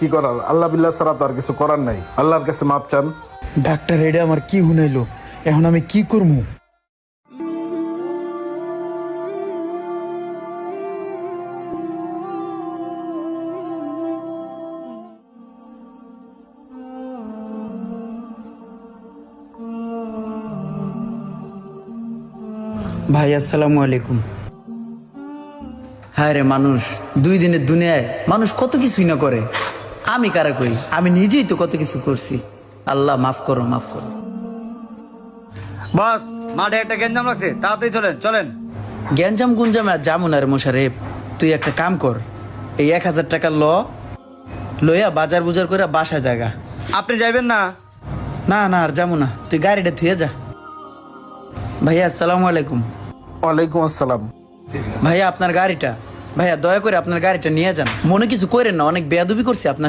কি করার, আল্লাহ বিল্লাহ ছাড়া তো আর কিছু করার নাই। আল্লাহর কাছে মাপ চান। ডাক্তার, এটা আমার কি হুনাইলো? এখন আমি কি করবো? ভাই আসসালামু আলাইকুম। হায় রে মানুষ, 2 দিনের দুনিয়ায় মানুষ কত কিছুই না করে। আমি কারা কই, আমি নিজেই তো কত কিছু করছি। আল্লাহ মাফ করো, মাফ করো। বস, মাঠে একটা গ্যাঞ্জাম লাগছে, তাড়াতাড়ি চলেন চলেন। গ্যাঞ্জাম গুঞ্জামে আর যাবো না রে মোশারেফ। তুই একটা কাম কর, এই 1000 টাকা লইয়া বাজার বুজার করে বাসায় জায়গা। আপনি যাইবেন না? না না, আর যাবো না, তুই গাড়িটা থুয়ে যা। ভাইয়া আসসালামু আলাইকুম। ওয়ালাইকুম আসসালাম। ভাইয়া আপনার গাড়িটা, ভাইয়া দয়া করে আপনার গাড়িটা নিয়ে যান। মনে কিছু করেন না, অনেক বেয়াদবি করছি আপনার